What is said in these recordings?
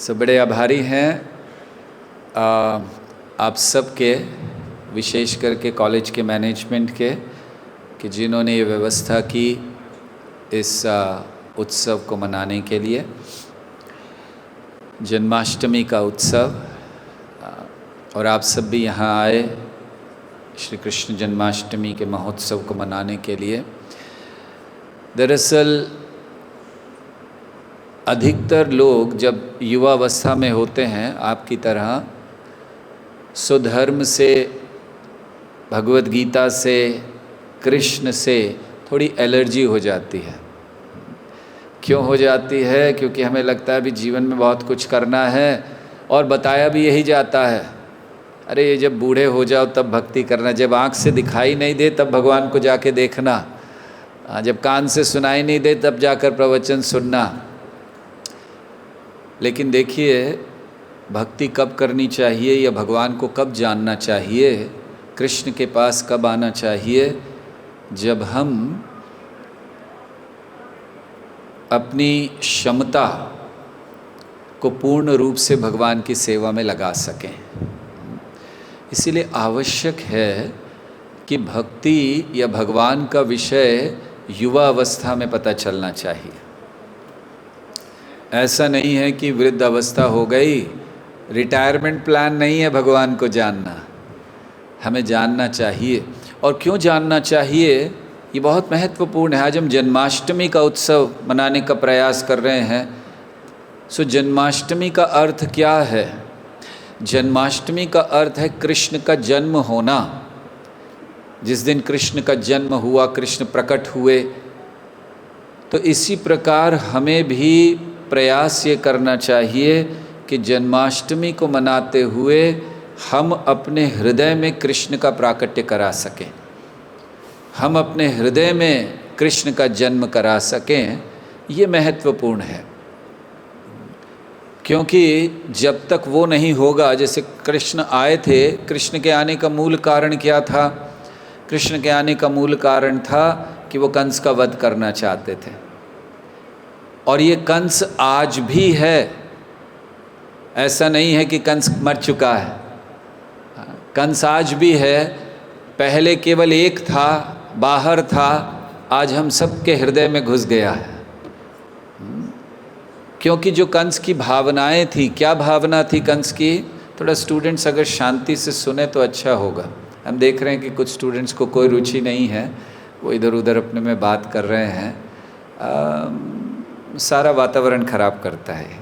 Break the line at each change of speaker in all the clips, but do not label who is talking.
सब बड़े आभारी हैं आप सब के, विशेष करके कॉलेज के मैनेजमेंट के, कि जिन्होंने ये व्यवस्था की इस उत्सव को मनाने के लिए। जन्माष्टमी का उत्सव, और आप सब भी यहाँ आए श्री कृष्ण जन्माष्टमी के महोत्सव को मनाने के लिए। दरअसल अधिकतर लोग जब युवावस्था में होते हैं आपकी तरह, स्वधर्म से, भगवद गीता से, कृष्ण से थोड़ी एलर्जी हो जाती है। क्यों हो जाती है? क्योंकि हमें लगता है अभी जीवन में बहुत कुछ करना है, और बताया भी यही जाता है, अरे ये जब बूढ़े हो जाओ तब भक्ति करना, जब आँख से दिखाई नहीं दे तब भगवान को जाके देखना, जब कान से सुनाई नहीं दे तब जाकर प्रवचन सुनना। लेकिन देखिए, भक्ति कब करनी चाहिए या भगवान को कब जानना चाहिए, कृष्ण के पास कब आना चाहिए? जब हम अपनी क्षमता को पूर्ण रूप से भगवान की सेवा में लगा सकें। इसीलिए आवश्यक है कि भक्ति या भगवान का विषय युवा अवस्था में पता चलना चाहिए। ऐसा नहीं है कि वृद्ध अवस्था हो गई, रिटायरमेंट प्लान नहीं है भगवान को जानना। हमें जानना चाहिए, और क्यों जानना चाहिए ये बहुत महत्वपूर्ण है। आज हम जन्माष्टमी का उत्सव मनाने का प्रयास कर रहे हैं। सो जन्माष्टमी का अर्थ क्या है? जन्माष्टमी का अर्थ है कृष्ण का जन्म होना। जिस दिन कृष्ण का जन्म हुआ, कृष्ण प्रकट हुए, तो इसी प्रकार हमें भी प्रयास ये करना चाहिए कि जन्माष्टमी को मनाते हुए हम अपने हृदय में कृष्ण का प्राकट्य करा सकें, हम अपने हृदय में कृष्ण का जन्म करा सकें। ये महत्वपूर्ण है, क्योंकि जब तक वो नहीं होगा, जैसे कृष्ण आए थे, कृष्ण के आने का मूल कारण क्या था? कृष्ण के आने का मूल कारण था कि वो कंस का वध करना चाहते थे, और ये कंस आज भी है। ऐसा नहीं है कि कंस मर चुका है, कंस आज भी है। पहले केवल एक था, बाहर था, आज हम सबके हृदय में घुस गया है। क्योंकि जो कंस की भावनाएं थी, क्या भावना थी कंस की? थोड़ा स्टूडेंट्स अगर शांति से सुने तो अच्छा होगा। हम देख रहे हैं कि कुछ स्टूडेंट्स को कोई रुचि नहीं है, वो इधर उधर अपने में बात कर रहे हैं। सारा वातावरण खराब करता है,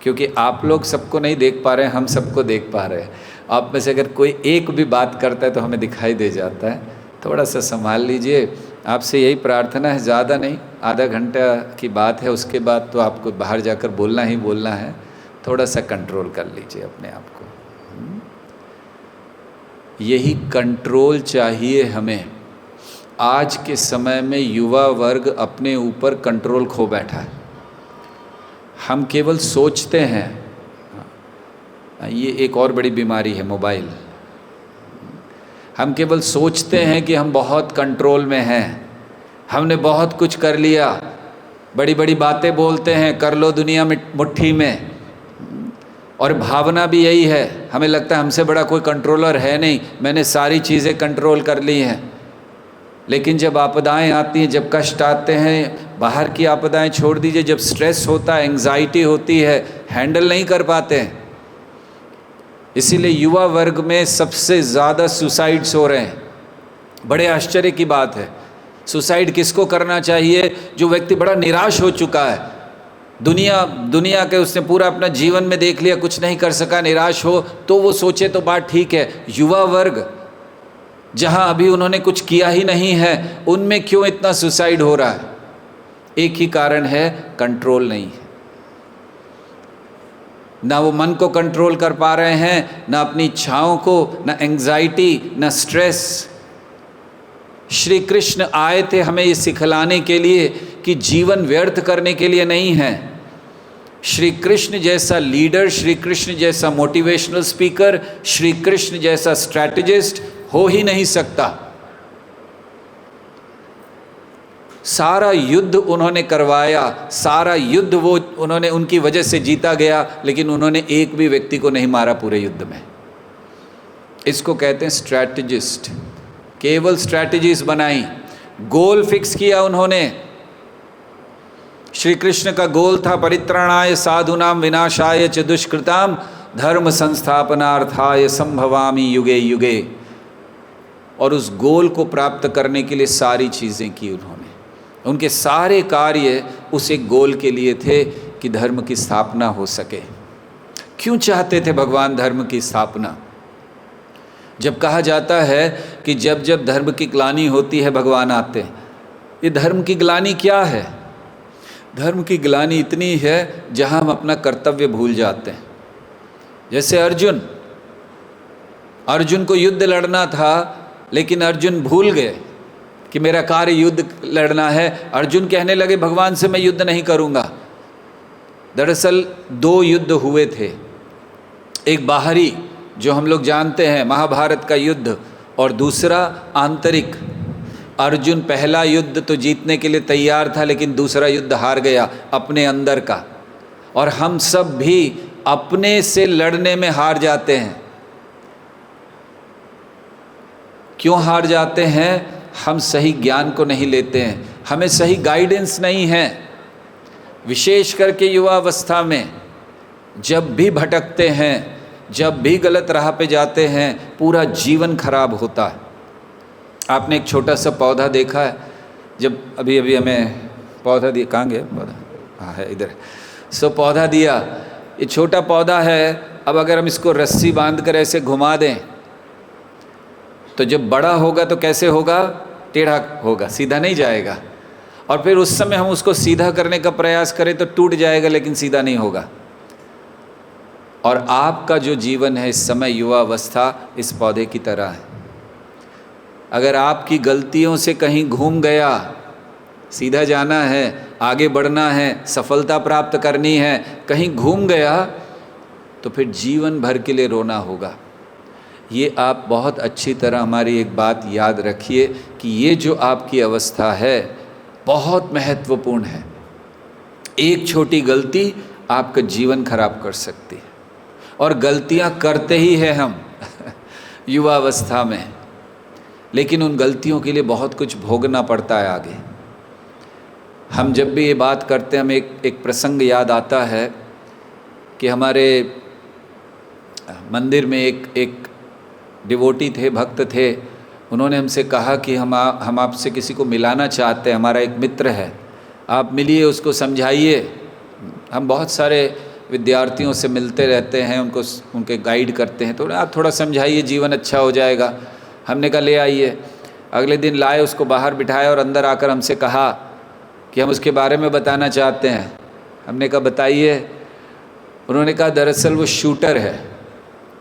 क्योंकि आप लोग सबको नहीं देख पा रहे हैं, हम सबको देख पा रहे हैं। आप में से अगर कोई एक भी बात करता है तो हमें दिखाई दे जाता है। थोड़ा सा संभाल लीजिए। आपसे यही प्रार्थना है, ज़्यादा नहीं, आधा घंटा की बात है, उसके बाद तो आपको बाहर जाकर बोलना ही बोलना है। थोड़ा सा कंट्रोल कर लीजिए अपने आप को। यही कंट्रोल चाहिए हमें। आज के समय में युवा वर्ग अपने ऊपर कंट्रोल खो बैठा है। हम केवल सोचते हैं, ये एक और बड़ी बीमारी है, मोबाइल। हम केवल सोचते हैं कि हम बहुत कंट्रोल में हैं, हमने बहुत कुछ कर लिया, बड़ी बड़ी बातें बोलते हैं, कर लो दुनिया में मुट्ठी में। और भावना भी यही है, हमें लगता है हमसे बड़ा कोई कंट्रोलर है नहीं, मैंने सारी चीज़ें कंट्रोल कर ली हैं। लेकिन जब आपदाएं आती हैं, जब कष्ट आते हैं, बाहर की आपदाएं छोड़ दीजिए, जब स्ट्रेस होता है, एंग्जाइटी होती है, हैंडल नहीं कर पाते हैं। इसीलिए युवा वर्ग में सबसे ज़्यादा सुसाइड्स हो रहे हैं। बड़े आश्चर्य की बात है। सुसाइड किसको करना चाहिए? जो व्यक्ति बड़ा निराश हो चुका है, दुनिया के उसने पूरा अपना जीवन में देख लिया, कुछ नहीं कर सका, निराश हो तो वो सोचे तो बात ठीक है। युवा वर्ग जहाँ अभी उन्होंने कुछ किया ही नहीं है, उनमें क्यों इतना सुसाइड हो रहा है? एक ही कारण है, कंट्रोल नहीं है। ना वो मन को कंट्रोल कर पा रहे हैं, ना अपनी इच्छाओं को, ना एंग्जाइटी, ना स्ट्रेस। श्री कृष्ण आए थे हमें ये सिखलाने के लिए कि जीवन व्यर्थ करने के लिए नहीं है। श्री कृष्ण जैसा लीडर, श्री कृष्ण जैसा मोटिवेशनल स्पीकर, श्री कृष्ण जैसा स्ट्रैटेजिस्ट हो ही नहीं सकता। सारा युद्ध उन्होंने करवाया, सारा युद्ध वो उन्होंने उनकी वजह से जीता गया, लेकिन उन्होंने एक भी व्यक्ति को नहीं मारा पूरे युद्ध में। इसको कहते हैं स्ट्रैटेजिस्ट। केवल स्ट्रैटेजीज बनाई, गोल फिक्स किया उन्होंने। श्री कृष्ण का गोल था परित्राणाय साधूनाम विनाशाय च दुष्कृताम धर्म संस्थापनार्थाय संभवामि युगे युगे। और उस गोल को प्राप्त करने के लिए सारी चीज़ें की उन्होंने। उनके सारे कार्य उस एक गोल के लिए थे कि धर्म की स्थापना हो सके। क्यों चाहते थे भगवान धर्म की स्थापना? जब कहा जाता है कि जब जब धर्म की ग्लानि होती है भगवान आते हैं, ये धर्म की ग्लानि क्या है? धर्म की ग्लानि इतनी है जहाँ हम अपना कर्तव्य भूल जाते हैं। जैसे अर्जुन को युद्ध लड़ना था, लेकिन अर्जुन भूल गए कि मेरा कार्य युद्ध लड़ना है। अर्जुन कहने लगे भगवान से मैं युद्ध नहीं करूँगा। दरअसल 2 युद्ध हुए थे, एक बाहरी जो हम लोग जानते हैं महाभारत का युद्ध, और दूसरा आंतरिक। अर्जुन पहला युद्ध तो जीतने के लिए तैयार था, लेकिन दूसरा युद्ध हार गया अपने अंदर का। और हम सब भी अपने से लड़ने में हार जाते हैं। क्यों हार जाते हैं? हम सही ज्ञान को नहीं लेते हैं, हमें सही गाइडेंस नहीं है। विशेष करके युवावस्था में जब भी भटकते हैं, जब भी गलत राह पे जाते हैं, पूरा जीवन खराब होता है। आपने एक छोटा सा पौधा देखा है? जब अभी अभी हमें पौधा दिया, कहाँ गया पौधा? हाँ है इधर। पौधा दिया, ये छोटा पौधा है। अब अगर हम इसको रस्सी बांध कर ऐसे घुमा दें तो जब बड़ा होगा तो कैसे होगा? टेढ़ा होगा, सीधा नहीं जाएगा। और फिर उस समय हम उसको सीधा करने का प्रयास करें तो टूट जाएगा, लेकिन सीधा नहीं होगा। और आपका जो जीवन है इस समय, युवावस्था, इस पौधे की तरह है। अगर आपकी गलतियों से कहीं घूम गया, सीधा जाना है, आगे बढ़ना है, सफलता प्राप्त करनी है, कहीं घूम गया तो फिर जीवन भर के लिए रोना होगा। ये आप बहुत अच्छी तरह हमारी एक बात याद रखिए कि ये जो आपकी अवस्था है बहुत महत्वपूर्ण है। एक छोटी गलती आपका जीवन खराब कर सकती है, और गलतियां करते ही हैं हम युवावस्था में, लेकिन उन गलतियों के लिए बहुत कुछ भोगना पड़ता है आगे। हम जब भी ये बात करते हैं, हमें एक प्रसंग याद आता है कि हमारे मंदिर में एक डिवोटी थे, भक्त थे। उन्होंने हमसे कहा कि हम आपसे किसी को मिलाना चाहते हैं, हमारा एक मित्र है, आप मिलिए, उसको समझाइए। हम बहुत सारे विद्यार्थियों से मिलते रहते हैं, उनके गाइड करते हैं, तो आप थोड़ा समझाइए, जीवन अच्छा हो जाएगा। हमने कहा ले आइए। अगले दिन लाए, उसको बाहर बिठाया और अंदर आकर हमसे कहा कि हम उसके बारे में बताना चाहते हैं। हमने कहा बताइए। उन्होंने कहा दरअसल वो शूटर है।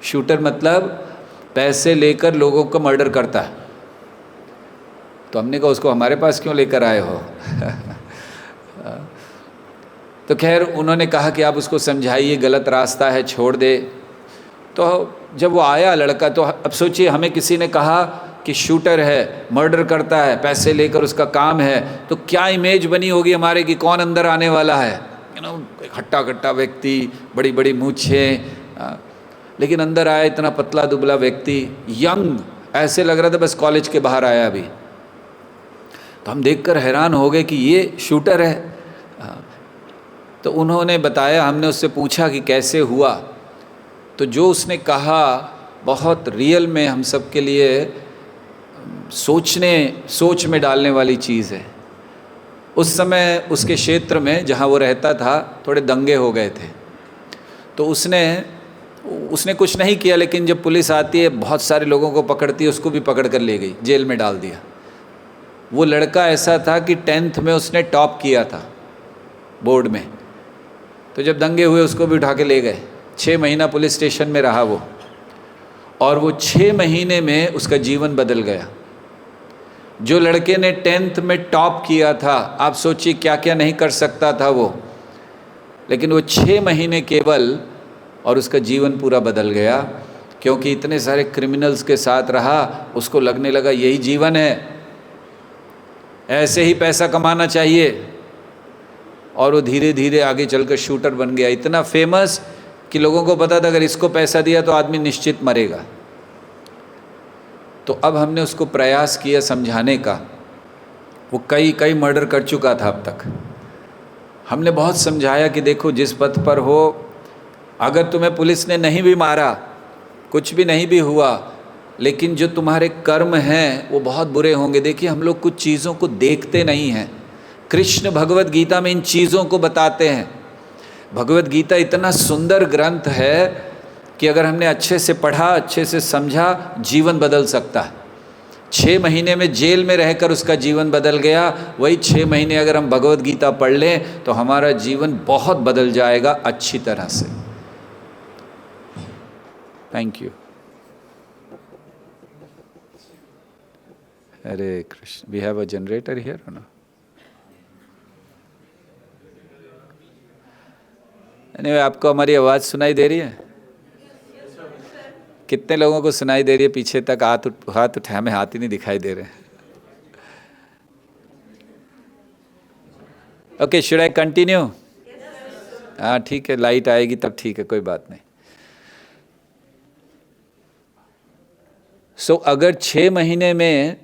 शूटर मतलब पैसे लेकर लोगों को मर्डर करता है। तो हमने कहा उसको हमारे पास क्यों लेकर आए हो? तो खैर उन्होंने कहा कि आप उसको समझाइए, गलत रास्ता है, छोड़ दे। तो जब वो आया लड़का, तो अब सोचिए, हमें किसी ने कहा कि शूटर है, मर्डर करता है, पैसे लेकर उसका काम है, तो क्या इमेज बनी होगी हमारे कि कौन अंदर आने वाला है? हट्टा कट्टा व्यक्ति, बड़ी बड़ी मूछें, लेकिन अंदर आया इतना पतला दुबला व्यक्ति, यंग, ऐसे लग रहा था बस कॉलेज के बाहर आया अभी। तो हम देखकर हैरान हो गए कि ये शूटर है। तो उन्होंने बताया, हमने उससे पूछा कि कैसे हुआ, तो जो उसने कहा बहुत रियल में हम सब के लिए सोच में डालने वाली चीज़ है। उस समय उसके क्षेत्र में जहाँ वो रहता था थोड़े दंगे हो गए थे। तो उसने कुछ नहीं किया, लेकिन जब पुलिस आती है बहुत सारे लोगों को पकड़ती है, उसको भी पकड़ कर ले गई, जेल में डाल दिया। वो लड़का ऐसा था कि 10th में उसने टॉप किया था बोर्ड में। तो जब दंगे हुए उसको भी उठा के ले गए। 6 महीना पुलिस स्टेशन में रहा वो, और वो 6 महीने में उसका जीवन बदल गया। जो लड़के ने 10th में टॉप किया था, आप सोचिए क्या क्या नहीं कर सकता था वो, लेकिन वो 6 महीने केवल, और उसका जीवन पूरा बदल गया। क्योंकि इतने सारे क्रिमिनल्स के साथ रहा, उसको लगने लगा यही जीवन है। ऐसे ही पैसा कमाना चाहिए, और वो धीरे धीरे आगे चलकर शूटर बन गया, इतना फेमस कि लोगों को पता था अगर इसको पैसा दिया तो आदमी निश्चित मरेगा। तो अब हमने उसको प्रयास किया समझाने का, वो कई मर्डर कर चुका था अब तक। हमने बहुत समझाया कि देखो जिस पथ पर हो, अगर तुम्हें पुलिस ने नहीं भी मारा, कुछ भी नहीं भी हुआ, लेकिन जो तुम्हारे कर्म हैं वो बहुत बुरे होंगे। देखिए हम लोग कुछ चीज़ों को देखते नहीं हैं, कृष्ण भगवत गीता में इन चीज़ों को बताते हैं। भगवत गीता इतना सुंदर ग्रंथ है कि अगर हमने अच्छे से पढ़ा, अच्छे से समझा, जीवन बदल सकता है। 6 महीने में जेल में रहकर उसका जीवन बदल गया, वही 6 महीने अगर हम भगवत गीता पढ़ लें तो हमारा जीवन बहुत बदल जाएगा अच्छी तरह से। Thank you. Hare Krishna. We have a generator here और नो? एनीवे, आपको हमारी आवाज़ सुनाई दे रही है? कितने लोगों को सुनाई दे रही है? पीछे तक हाथ उठाए, हमें हाथ ही नहीं दिखाई दे रहे। Okay, should I continue? हाँ ठीक है, लाइट आएगी तब ठीक है, कोई बात नहीं। सो अगर 6 महीने में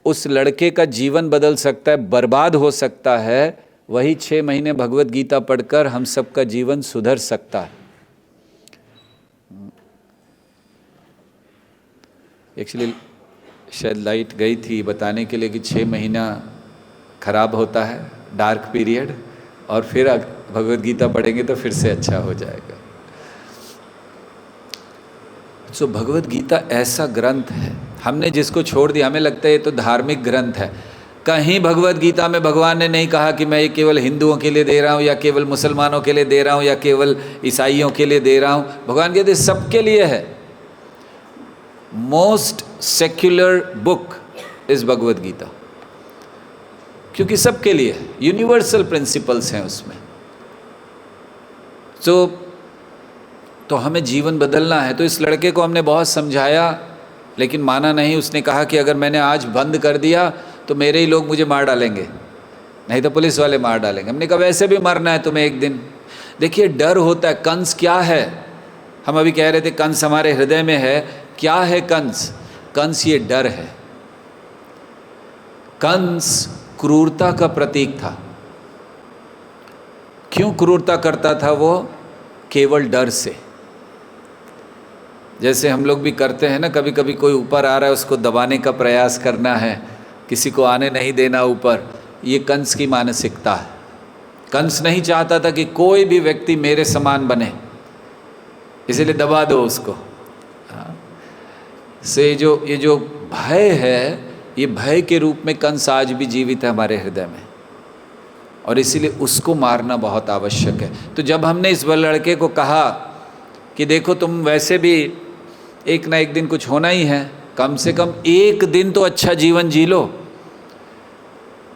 उस लड़के का जीवन बदल सकता है, बर्बाद हो सकता है, वही 6 महीने भगवत गीता पढ़कर हम सबका जीवन सुधर सकता है। एक्चुअली शायद लाइट गई थी बताने के लिए कि 6 महीना खराब होता है, डार्क पीरियड, और फिर भगवत गीता पढ़ेंगे तो फिर से अच्छा हो जाएगा। सो भगवत गीता ऐसा ग्रंथ है, हमने जिसको छोड़ दिया, हमें लगता है ये तो धार्मिक ग्रंथ है। कहीं भगवत गीता में भगवान ने नहीं कहा कि मैं ये केवल हिंदुओं के लिए दे रहा हूँ, या केवल मुसलमानों के लिए दे रहा हूँ, या केवल ईसाइयों के लिए दे रहा हूँ। भगवान कहते सबके लिए है। Most secular book is Bhagavad Gita, क्योंकि सबके लिए है, यूनिवर्सल प्रिंसिपल्स हैं उसमें। तो हमें जीवन बदलना है। तो इस लड़के को हमने बहुत समझाया, लेकिन माना नहीं। उसने कहा कि अगर मैंने आज बंद कर दिया तो मेरे ही लोग मुझे मार डालेंगे, नहीं तो पुलिस वाले मार डालेंगे। हमने कहा वैसे भी मरना है तुम्हें एक दिन। देखिए डर होता है। कंस क्या है? हम अभी कह रहे थे कंस हमारे हृदय में है। क्या है कंस? कंस ये डर है। कंस क्रूरता का प्रतीक था। क्यों क्रूरता करता था वो? केवल डर से। जैसे हम लोग भी करते हैं ना, कभी कभी कोई ऊपर आ रहा है उसको दबाने का प्रयास करना है, किसी को आने नहीं देना ऊपर। ये कंस की मानसिकता है। कंस नहीं चाहता था कि कोई भी व्यक्ति मेरे समान बने, इसलिए दबा दो उसको। से ये जो भय है, ये भय के रूप में कंस आज भी जीवित है हमारे हृदय में, और इसीलिए उसको मारना बहुत आवश्यक है। तो जब हमने इस लड़के को कहा कि देखो तुम वैसे भी एक ना एक दिन कुछ होना ही है, कम से कम एक दिन तो अच्छा जीवन जी लो,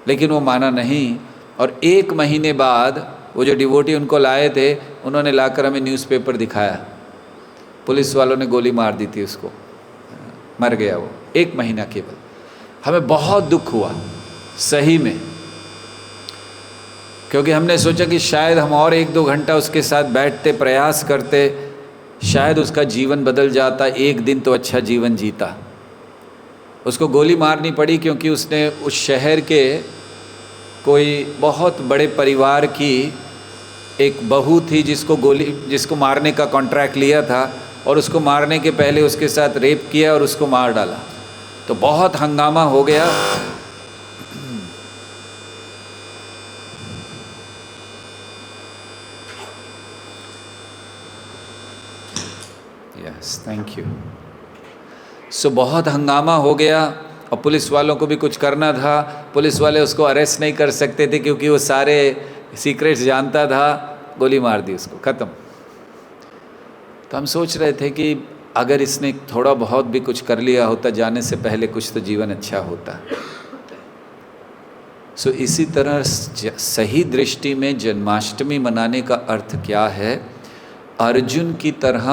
लेकिन वो माना नहीं। और 1 महीने बाद वो जो डिवोटी उनको लाए थे, उन्होंने लाकर हमें न्यूज़पेपर दिखाया, पुलिस वालों ने गोली मार दी थी उसको, मर गया वो। 1 महीना केवल। हमें बहुत दुख हुआ सही में, क्योंकि हमने सोचा कि शायद हम और 1-2 घंटा उसके साथ बैठते, प्रयास करते, शायद उसका जीवन बदल जाता, एक दिन तो अच्छा जीवन जीता। उसको गोली मारनी पड़ी क्योंकि उसने उस शहर के कोई बहुत बड़े परिवार की एक बहू थी जिसको मारने का कॉन्ट्रैक्ट लिया था, और उसको मारने के पहले उसके साथ रेप किया और उसको मार डाला। तो बहुत हंगामा हो गया। Yes, thank you. सो बहुत हंगामा हो गया, और पुलिस वालों को भी कुछ करना था। पुलिस वाले उसको अरेस्ट नहीं कर सकते थे क्योंकि वो सारे सीक्रेट्स जानता था। गोली मार दी उसको, ख़त्म। तो हम सोच रहे थे कि अगर इसने थोड़ा बहुत भी कुछ कर लिया होता जाने से पहले, कुछ तो जीवन अच्छा होता। सो इसी तरह सही दृष्टि में जन्माष्टमी मनाने का अर्थ क्या है? अर्जुन की तरह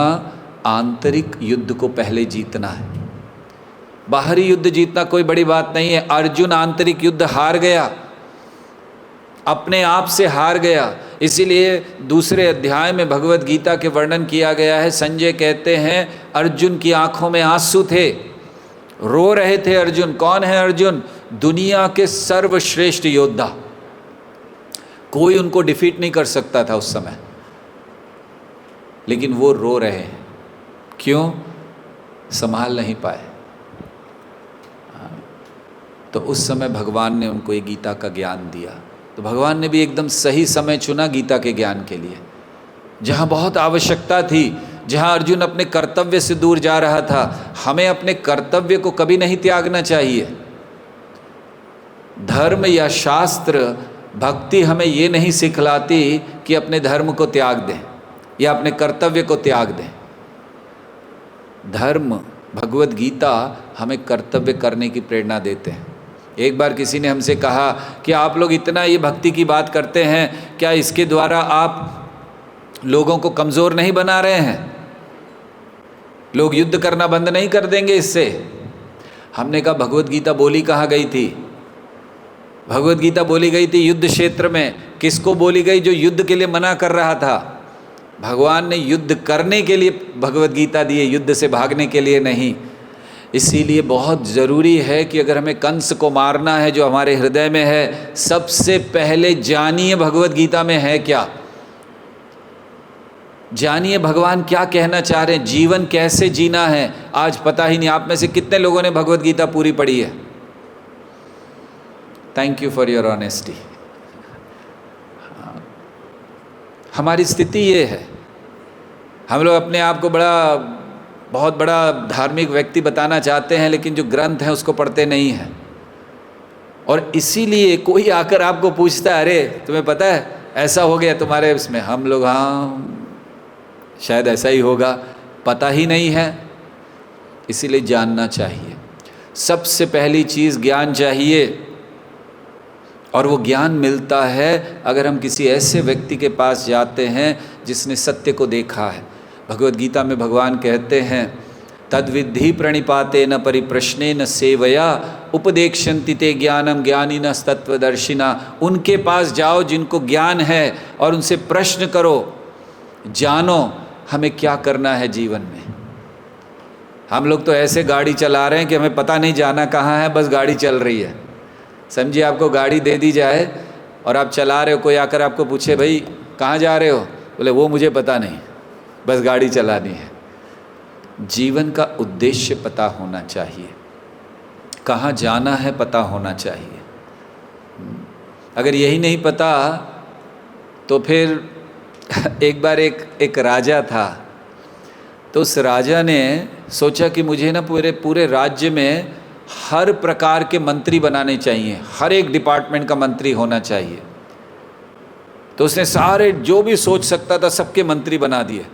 आंतरिक युद्ध को पहले जीतना है। बाहरी युद्ध जीतना कोई बड़ी बात नहीं है। अर्जुन आंतरिक युद्ध हार गया, अपने आप से हार गया। इसीलिए दूसरे अध्याय में भगवत गीता के वर्णन किया गया है। संजय कहते हैं अर्जुन की आंखों में आंसू थे, रो रहे थे अर्जुन। कौन है अर्जुन? दुनिया के सर्वश्रेष्ठ योद्धा, कोई उनको डिफीट नहीं कर सकता था उस समय, लेकिन वो रो रहे हैं। क्यों? संभाल नहीं पाए। तो उस समय भगवान ने उनको ये गीता का ज्ञान दिया। तो भगवान ने भी एकदम सही समय चुना गीता के ज्ञान के लिए, जहाँ बहुत आवश्यकता थी, जहाँ अर्जुन अपने कर्तव्य से दूर जा रहा था। हमें अपने कर्तव्य को कभी नहीं त्यागना चाहिए। धर्म या शास्त्र, भक्ति हमें ये नहीं सिखलाती कि अपने धर्म को त्याग दें या अपने कर्तव्य को त्याग दें। धर्म, भगवत गीता हमें कर्तव्य करने की प्रेरणा देते हैं। एक बार किसी ने हमसे कहा कि आप लोग इतना ये भक्ति की बात करते हैं, क्या इसके द्वारा आप लोगों को कमज़ोर नहीं बना रहे हैं? लोग युद्ध करना बंद नहीं कर देंगे इससे? हमने कहा भगवत गीता बोली कहाँ गई थी? भगवत गीता बोली गई थी युद्ध क्षेत्र में। किसको बोली गई? जो युद्ध के लिए मना कर रहा था। भगवान ने युद्ध करने के लिए भगवत गीता दी है, युद्ध से भागने के लिए नहीं। इसीलिए बहुत ज़रूरी है कि अगर हमें कंस को मारना है जो हमारे हृदय में है, सबसे पहले जानिए भगवत गीता में है क्या। जानिए भगवान क्या कहना चाह रहे हैं, जीवन कैसे जीना है। आज पता ही नहीं आप में से कितने लोगों ने भगवत गीता पूरी पढ़ी है। Thank you for your honesty. हमारी स्थिति ये है, हम लोग अपने आप को बहुत बड़ा धार्मिक व्यक्ति बताना चाहते हैं, लेकिन जो ग्रंथ है उसको पढ़ते नहीं हैं। और इसीलिए कोई आकर आपको पूछता है अरे तुम्हें पता है ऐसा हो गया तुम्हारे उसमें, हम लोग हाँ शायद ऐसा ही होगा, पता ही नहीं है। इसीलिए जानना चाहिए। सबसे पहली चीज़ ज्ञान चाहिए, और वो ज्ञान मिलता है अगर हम किसी ऐसे व्यक्ति के पास जाते हैं जिसने सत्य को देखा है। भगवत गीता में भगवान कहते हैं तद्विद्धि प्रणिपाते न परिप्रश्ने न सेवया उपदेक्षन्ति ते ज्ञानम ज्ञानिनः तत्त्वदर्शिना। उनके पास जाओ जिनको ज्ञान है और उनसे प्रश्न करो, जानो हमें क्या करना है जीवन में। हम लोग तो ऐसे गाड़ी चला रहे हैं कि हमें पता नहीं जाना कहाँ है, बस गाड़ी चल रही है। समझिए आपको गाड़ी दे दी जाए और आप चला रहे हो, कोई आकर आपको पूछे भाई कहाँ जा रहे हो, बोले वो मुझे पता नहीं, बस गाड़ी चलानी है। जीवन का उद्देश्य पता होना चाहिए, कहाँ जाना है पता होना चाहिए। अगर यही नहीं पता तो फिर एक बार एक राजा था, तो उस राजा ने सोचा कि मुझे ना पूरे राज्य में हर प्रकार के मंत्री बनाने चाहिए, हर एक डिपार्टमेंट का मंत्री होना चाहिए। तो उसने सारे जो भी सोच सकता था सबके मंत्री बना दिए।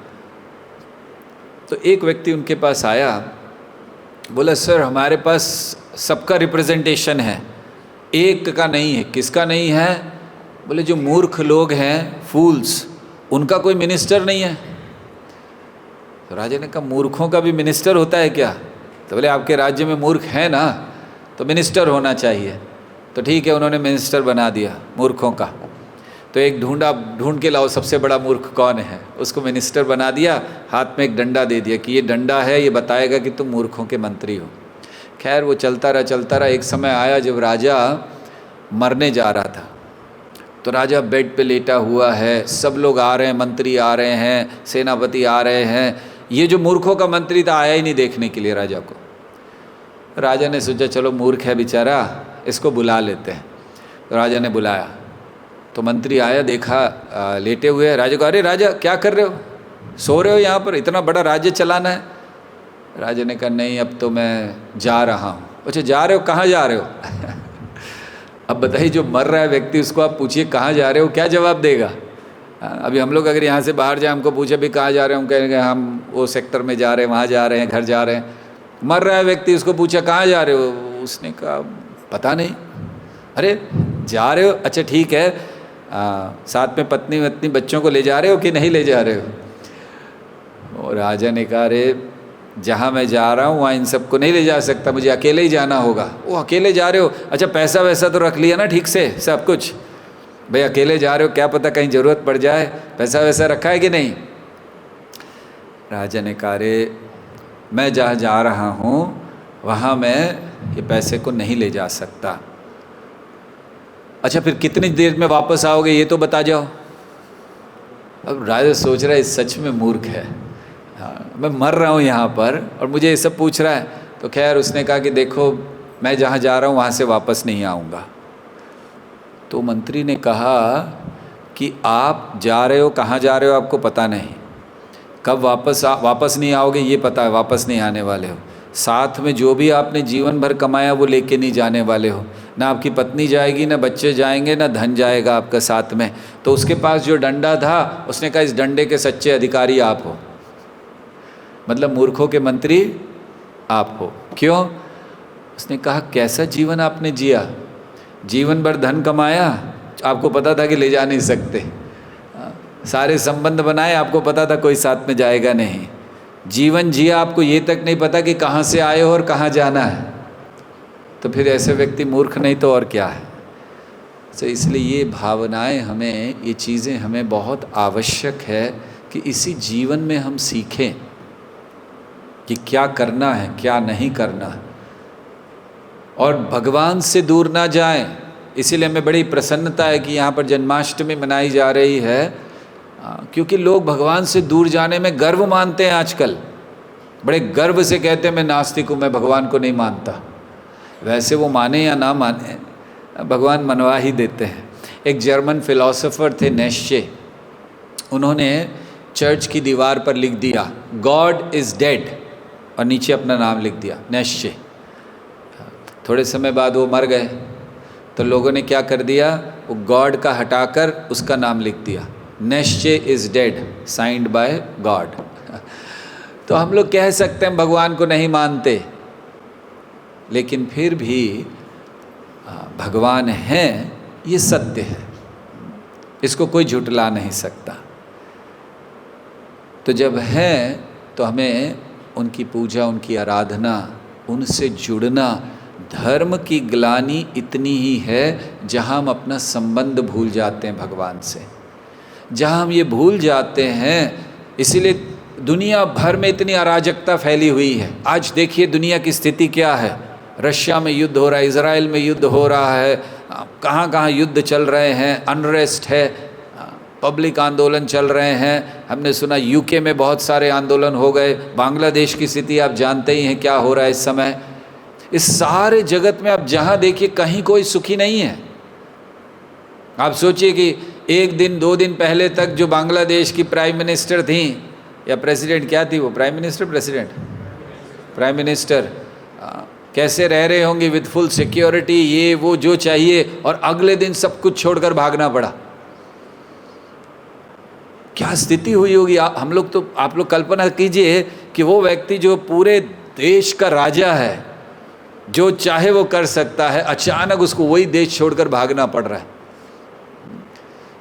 तो एक व्यक्ति उनके पास आया, बोला सर हमारे पास सबका रिप्रेजेंटेशन है, एक का नहीं है। किसका नहीं है? बोले जो मूर्ख लोग हैं, फूल्स, उनका कोई मिनिस्टर नहीं है। तो राजा ने कहा मूर्खों का भी मिनिस्टर होता है क्या? तो बोले आपके राज्य में मूर्ख हैं ना, तो मिनिस्टर होना चाहिए। तो ठीक है, उन्होंने मिनिस्टर बना दिया मूर्खों का। तो एक ढूंढ के लाओ सबसे बड़ा मूर्ख कौन है, उसको मिनिस्टर बना दिया। हाथ में एक डंडा दे दिया कि ये डंडा है, ये बताएगा कि तुम मूर्खों के मंत्री हो। खैर वो चलता रहा। एक समय आया जब राजा मरने जा रहा था। तो राजा बेड पे लेटा हुआ है, सब लोग आ रहे हैं, मंत्री आ रहे हैं, सेनापति आ रहे हैं। ये जो मूर्खों का मंत्री था आया ही नहीं देखने के लिए राजा को। राजा ने सोचा चलो मूर्ख है बेचारा, इसको बुला लेते हैं। तो राजा ने बुलाया, तो मंत्री आया, देखा लेटे हुए है। राजा को अरे राजा क्या कर रहे हो, सो रहे हो यहाँ पर, इतना बड़ा राज्य चलाना है? राजा ने कहा नहीं अब तो मैं जा रहा हूँ। अच्छा जा रहे हो, कहाँ जा रहे हो? अब बताइए जो मर रहा है व्यक्ति उसको आप पूछिए कहाँ जा रहे हो, क्या जवाब देगा? अभी हम लोग अगर यहाँ से बाहर जाए, हमको पूछे भी कहाँ जा रहे हो, हम कहेंगे हम वो सेक्टर में जा रहे हैं, वहाँ जा रहे हैं, घर जा रहे हैं। मर रहा है व्यक्ति, उसको पूछा कहाँ जा रहे हो, उसने कहा पता नहीं। अरे जा रहे हो, अच्छा ठीक है, साथ में पत्नी वत्नी बच्चों को ले जा रहे हो कि नहीं ले जा रहे हो? और राजा ने कहा अरे जहाँ मैं जा रहा हूँ वहाँ इन सबको नहीं ले जा सकता, मुझे अकेले ही जाना होगा। वो अकेले जा रहे हो, अच्छा पैसा वैसा तो रख लिया ना ठीक से सब कुछ, भाई अकेले जा रहे हो क्या पता कहीं ज़रूरत पड़ जाए, पैसा वैसा रखा है कि नहीं। राजा ने कहा रे मैं जहाँ जा रहा हूँ वहाँ मैं ये पैसे को नहीं ले जा सकता। अच्छा फिर कितनी देर में वापस आओगे ये तो बता जाओ। अब राजा सोच रहा है सच में मूर्ख है, हाँ मैं मर रहा हूँ यहाँ पर और मुझे ये सब पूछ रहा है। तो खैर उसने कहा कि देखो मैं जहाँ जा रहा हूँ वहाँ से वापस नहीं आऊँगा। तो मंत्री ने कहा कि आप जा रहे हो, कहाँ जा रहे हो आपको पता नहीं, कब वापस नहीं आओगे ये पता है, वापस नहीं आने वाले हो। साथ में जो भी आपने जीवन भर कमाया वो लेके नहीं जाने वाले हो, ना आपकी पत्नी जाएगी, ना बच्चे जाएंगे, ना धन जाएगा आपका साथ में। तो उसके पास जो डंडा था उसने कहा इस डंडे के सच्चे अधिकारी आप हो, मतलब मूर्खों के मंत्री आप हो। क्यों? उसने कहा कैसा जीवन आपने जिया, जीवन भर धन कमाया, आपको पता था कि ले जा नहीं सकते, सारे संबंध बनाए, आपको पता था कोई साथ में जाएगा नहीं, जीवन जिया, आपको ये तक नहीं पता कि कहाँ से आए हो और कहाँ जाना है। तो फिर ऐसे व्यक्ति मूर्ख नहीं तो और क्या है। तो इसलिए ये भावनाएं हमें, ये चीज़ें हमें बहुत आवश्यक है कि इसी जीवन में हम सीखें कि क्या करना है क्या नहीं करना है, और भगवान से दूर ना जाएं। इसीलिए हमें बड़ी प्रसन्नता है कि यहाँ पर जन्माष्टमी मनाई जा रही है, क्योंकि लोग भगवान से दूर जाने में गर्व मानते हैं आजकल, बड़े गर्व से कहते हैं मैं नास्तिक हूँ, मैं भगवान को नहीं मानता। वैसे वो माने या ना माने भगवान मनवा ही देते हैं। एक जर्मन फिलोसोफर थे नेश्चे, उन्होंने चर्च की दीवार पर लिख दिया गॉड इज़ डेड और नीचे अपना नाम लिख दिया नेश्चे। थोड़े समय बाद वो मर गए, तो लोगों ने क्या कर दिया, वो गॉड का हटाकर उसका नाम लिख दिया, Nietzsche is dead signed by God. तो हम लोग कह सकते हैं भगवान को नहीं मानते, लेकिन फिर भी भगवान हैं ये सत्य है, इसको कोई झुटला नहीं सकता। तो जब है तो हमें उनकी पूजा, उनकी आराधना, उनसे जुड़ना। धर्म की ग्लानि इतनी ही है जहाँ हम अपना संबंध भूल जाते हैं भगवान से, जहाँ हम ये भूल जाते हैं। इसीलिए दुनिया भर में इतनी अराजकता फैली हुई है। आज देखिए दुनिया की स्थिति क्या है, रशिया में युद्ध हो रहा है, इजराइल में युद्ध हो रहा है, कहाँ कहाँ युद्ध चल रहे हैं, अनरेस्ट है, पब्लिक आंदोलन चल रहे हैं। हमने सुना यूके में बहुत सारे आंदोलन हो गए, बांग्लादेश की स्थिति आप जानते ही हैं क्या हो रहा है इस समय। इस सारे जगत में आप जहाँ देखिए कहीं कोई सुखी नहीं है। आप सोचिए कि एक दिन 2 दिन पहले तक जो बांग्लादेश की प्राइम मिनिस्टर थी या प्रेसिडेंट, क्या थी वो, prime minister, president, prime minister, कैसे रह रहे होंगे विद फुल सिक्योरिटी, ये वो जो चाहिए, और अगले दिन सब कुछ छोड़कर भागना पड़ा। क्या स्थिति हुई होगी। हम लोग तो, आप लोग कल्पना कीजिए कि वो व्यक्ति जो पूरे देश का राजा है, जो चाहे वो कर सकता है, अचानक उसको वही देश छोड़कर भागना पड़ रहा है।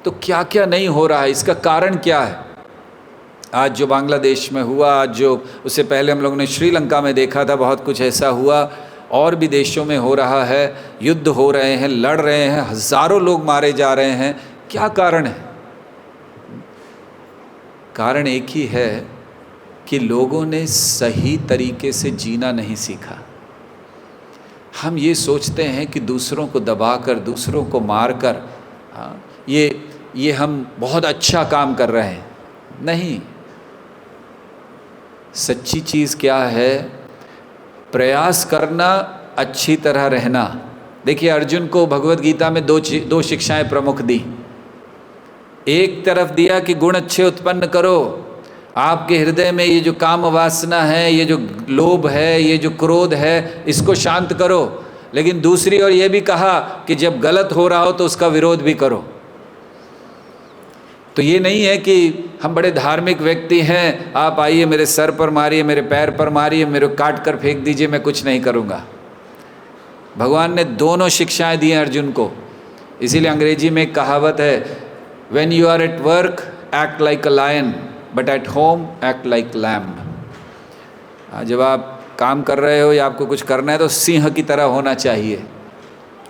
तो क्या क्या नहीं हो रहा है, इसका कारण क्या है। आज जो बांग्लादेश में हुआ, आज जो उससे पहले हम लोगों ने श्रीलंका में देखा था, बहुत कुछ ऐसा हुआ, और भी देशों में हो रहा है, युद्ध हो रहे हैं, लड़ रहे हैं, हज़ारों लोग मारे जा रहे हैं। क्या कारण है? कारण एक ही है कि लोगों ने सही तरीके से जीना नहीं सीखा। हम ये सोचते हैं कि दूसरों को दबाकर, दूसरों को मारकर ये हम बहुत अच्छा काम कर रहे हैं। नहीं, सच्ची चीज़ क्या है, प्रयास करना, अच्छी तरह रहना। देखिए अर्जुन को भगवत गीता में दो शिक्षाएं प्रमुख दी। एक तरफ दिया कि गुण अच्छे उत्पन्न करो, आपके हृदय में ये जो काम वासना है, ये जो लोभ है, ये जो क्रोध है, इसको शांत करो। लेकिन दूसरी ओर ये भी कहा कि जब गलत हो रहा हो तो उसका विरोध भी करो। तो ये नहीं है कि हम बड़े धार्मिक व्यक्ति हैं, आप आइए मेरे सर पर मारिए, मेरे पैर पर मारिए, मेरे काट कर फेंक दीजिए, मैं कुछ नहीं करूँगा। भगवान ने दोनों शिक्षाएं दी हैं अर्जुन को। इसीलिए अंग्रेजी में एक कहावत है, when you are at work act like a lion, but at home act like lamb. जब आप काम कर रहे हो या आपको कुछ करना है तो सिंह की तरह होना चाहिए,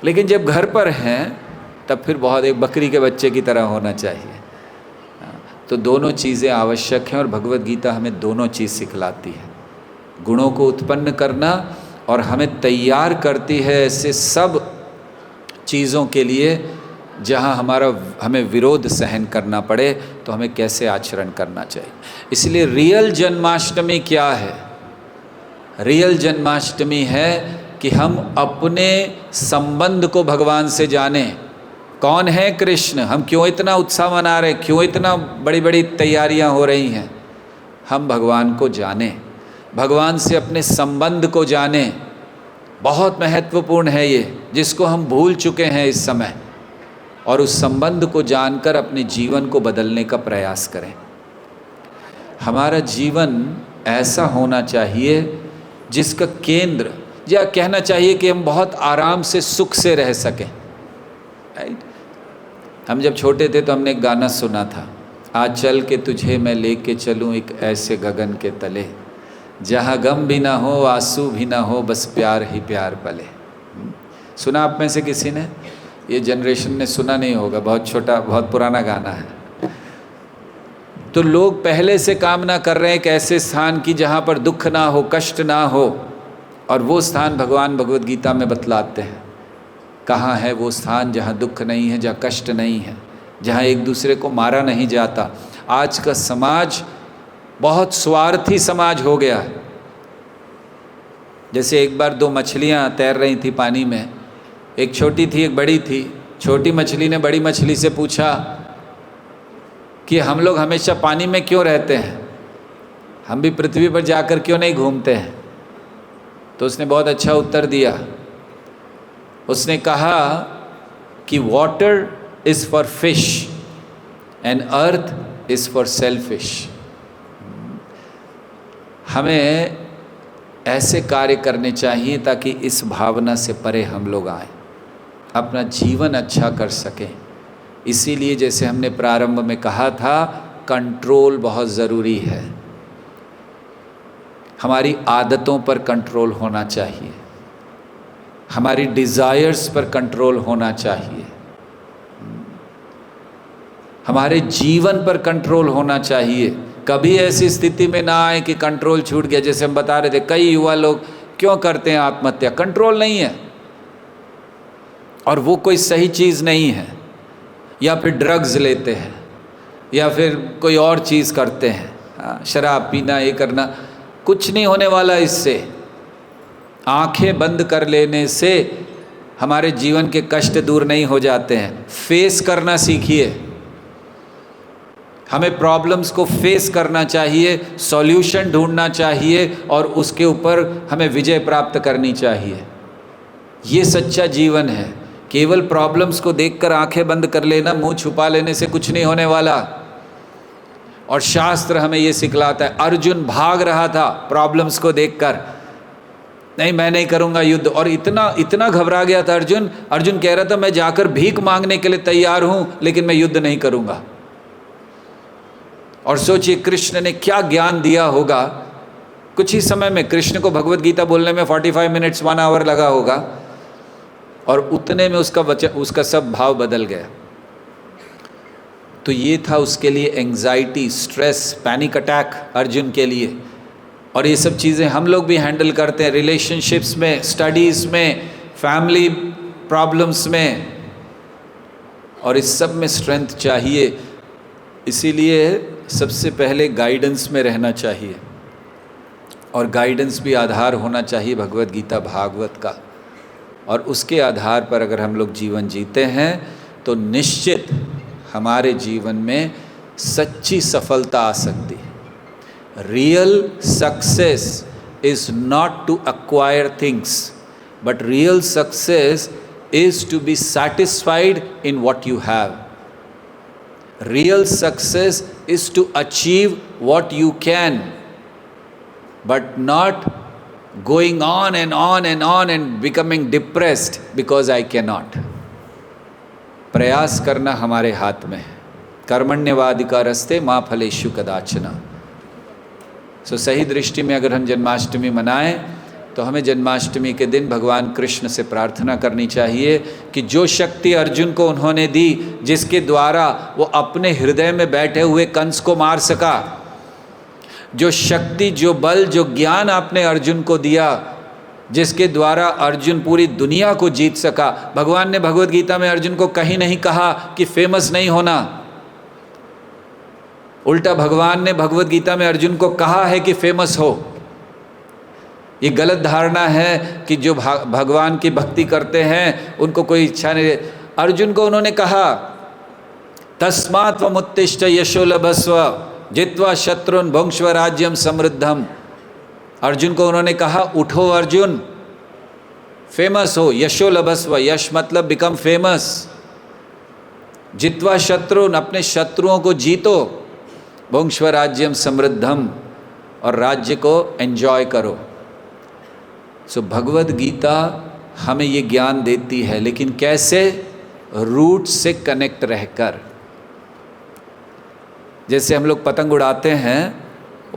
लेकिन जब घर पर हैं तब फिर बहुत एक बकरी के बच्चे की तरह होना चाहिए। तो दोनों चीज़ें आवश्यक हैं और भगवत गीता हमें दोनों चीज़ सिखलाती है, गुणों को उत्पन्न करना और हमें तैयार करती है ऐसे सब चीज़ों के लिए जहाँ हमें विरोध सहन करना पड़े तो हमें कैसे आचरण करना चाहिए। इसलिए रियल जन्माष्टमी क्या है? रियल जन्माष्टमी है कि हम अपने संबंध को भगवान से जानें। कौन है कृष्ण? हम क्यों इतना उत्साह मना रहे, क्यों इतना बड़ी बड़ी तैयारियां हो रही हैं? हम भगवान को जानें, भगवान से अपने संबंध को जानें। बहुत महत्वपूर्ण है ये, जिसको हम भूल चुके हैं इस समय, और उस संबंध को जानकर अपने जीवन को बदलने का प्रयास करें। हमारा जीवन ऐसा होना चाहिए जिसका केंद्र, या कहना चाहिए कि हम बहुत आराम से सुख से रह सकें। राइट? हम जब छोटे थे तो हमने एक गाना सुना था, आज चल के तुझे मैं लेके चलूँ एक ऐसे गगन के तले, जहाँ गम भी ना हो आंसू भी ना हो, बस प्यार ही प्यार पले। सुना आप में से किसी ने? ये जनरेशन ने सुना नहीं होगा, बहुत छोटा बहुत पुराना गाना है। तो लोग पहले से कामना कर रहे हैं एक ऐसे स्थान की जहाँ पर दुख ना हो, कष्ट ना हो, और वो स्थान भगवान भगवत गीता में बतलाते हैं। कहाँ है वो स्थान जहाँ दुख नहीं है, जहाँ कष्ट नहीं है, जहाँ एक दूसरे को मारा नहीं जाता। आज का समाज बहुत स्वार्थी समाज हो गया है। जैसे एक बार दो मछलियाँ तैर रही थी पानी में, एक छोटी थी एक बड़ी थी। छोटी मछली ने बड़ी मछली से पूछा कि हम लोग हमेशा पानी में क्यों रहते हैं, हम भी पृथ्वी पर जाकर क्यों नहीं घूमते हैं? तो उसने बहुत अच्छा उत्तर दिया। उसने कहा कि water is for fish and earth is for selfish. हमें ऐसे कार्य करने चाहिए ताकि इस भावना से परे हम लोग आए, अपना जीवन अच्छा कर सकें। इसीलिए जैसे हमने प्रारंभ में कहा था, कंट्रोल बहुत ज़रूरी है। हमारी आदतों पर कंट्रोल होना चाहिए, हमारी डिज़ायर्स पर कंट्रोल होना चाहिए, हमारे जीवन पर कंट्रोल होना चाहिए। कभी ऐसी स्थिति में ना आए कि कंट्रोल छूट गया। जैसे हम बता रहे थे, कई युवा लोग क्यों करते हैं आत्महत्या? कंट्रोल नहीं है, और वो कोई सही चीज़ नहीं है, या फिर ड्रग्स लेते हैं, या फिर कोई और चीज़ करते हैं, शराब पीना, ये करना। कुछ नहीं होने वाला इससे। आंखें बंद कर लेने से हमारे जीवन के कष्ट दूर नहीं हो जाते हैं। फेस करना सीखिए। हमें प्रॉब्लम्स को फेस करना चाहिए, सॉल्यूशन ढूंढना चाहिए, और उसके ऊपर हमें विजय प्राप्त करनी चाहिए। ये सच्चा जीवन है। केवल प्रॉब्लम्स को देखकर आंखें बंद कर लेना, मुंह छुपा लेने से कुछ नहीं होने वाला। और शास्त्र हमें ये सिखलाता है। अर्जुन भाग रहा था प्रॉब्लम्स को देखकर, नहीं मैं नहीं करूँगा युद्ध, और इतना घबरा गया था अर्जुन कह रहा था मैं जाकर भीख मांगने के लिए तैयार हूँ, लेकिन मैं युद्ध नहीं करूँगा। और सोचिए कृष्ण ने क्या ज्ञान दिया होगा। कुछ ही समय में कृष्ण को भगवत गीता बोलने में 45 मिनट्स 1 आवर लगा होगा, और उतने में उसका सब भाव बदल गया। तो ये था उसके लिए anxiety, stress, panic attack Arjun के लिए। और ये सब चीज़ें हम लोग भी हैंडल करते हैं रिलेशनशिप्स में, स्टडीज़ में, फैमिली प्रॉब्लम्स में, और इस सब में स्ट्रेंथ चाहिए। इसीलिए सबसे पहले गाइडेंस में रहना चाहिए, और गाइडेंस भी आधार होना चाहिए भगवत गीता भागवत का। और उसके आधार पर अगर हम लोग जीवन जीते हैं तो निश्चित हमारे जीवन में सच्ची सफलता आ सकती है। Real success is not to acquire things, but real success is to be satisfied in what you have. Real success is to achieve what you can, but not going on and on and on and becoming depressed because I cannot. प्रयास करना हमारे हाथ में है। कर्मण्यवाधिकारस्ते मा फलेषु कदाचन। सो सही दृष्टि में अगर हम जन्माष्टमी मनाएं तो हमें जन्माष्टमी के दिन भगवान कृष्ण से प्रार्थना करनी चाहिए कि जो शक्ति अर्जुन को उन्होंने दी, जिसके द्वारा वो अपने हृदय में बैठे हुए कंस को मार सका, जो शक्ति, जो बल, जो ज्ञान आपने अर्जुन को दिया, जिसके द्वारा अर्जुन पूरी दुनिया को जीत सका। भगवान ने भगवद गीता में अर्जुन को कहीं नहीं कहा कि फेमस नहीं होना, उल्टा भगवान ने भगवद गीता में अर्जुन को कहा है कि फेमस हो। ये गलत धारणा है कि जो भगवान की भक्ति करते हैं उनको कोई इच्छा नहीं। अर्जुन को उन्होंने कहा तस्मात् त्वमुत्तिष्ठ यशो लभस्व जित्वा शत्रुन भुंक्ष्व राज्यम समृद्धम। अर्जुन को उन्होंने कहा उठो अर्जुन, फेमस हो, यशो लभस्व, यश मतलब बिकम फेमस, जित्वा शत्रुन, अपने शत्रुओं को जीतो, भुंक्ष्व राज्यम समृद्धम, और राज्य को एंजॉय करो। सो भगवद गीता हमें ये ज्ञान देती है, लेकिन कैसे? रूट से कनेक्ट रहकर। जैसे हम लोग पतंग उड़ाते हैं,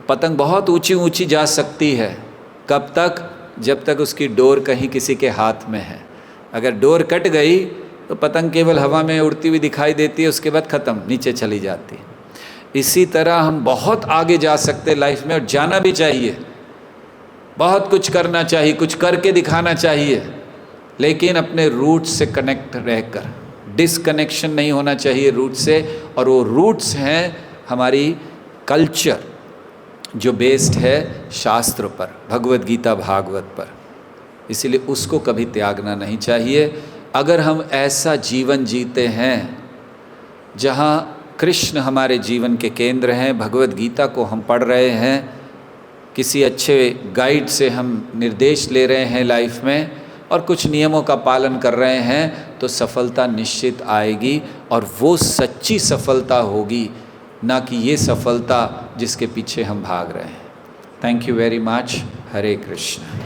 पतंग बहुत ऊंची ऊंची जा सकती है, कब तक? जब तक उसकी डोर कहीं किसी के हाथ में है। अगर डोर कट गई तो पतंग केवल हवा में उड़ती हुई दिखाई देती है, उसके बाद ख़त्म, नीचे चली जाती है। इसी तरह हम बहुत आगे जा सकते हैं लाइफ में, और जाना भी चाहिए, बहुत कुछ करना चाहिए, कुछ करके दिखाना चाहिए, लेकिन अपने रूट से कनेक्ट रहकर, डिसकनेक्शन नहीं होना चाहिए रूट से। और वो रूट्स हैं हमारी कल्चर, जो बेस्ड है शास्त्र पर, भगवद गीता भागवत पर, इसीलिए उसको कभी त्यागना नहीं चाहिए। अगर हम ऐसा जीवन जीते हैं जहाँ कृष्ण हमारे जीवन के केंद्र हैं, भगवद गीता को हम पढ़ रहे हैं, किसी अच्छे गाइड से हम निर्देश ले रहे हैं लाइफ में, और कुछ नियमों का पालन कर रहे हैं, तो सफलता निश्चित आएगी, और वो सच्ची सफलता होगी, ना कि ये सफलता जिसके पीछे हम भाग रहे हैं। Thank you very much. Hare Krishna.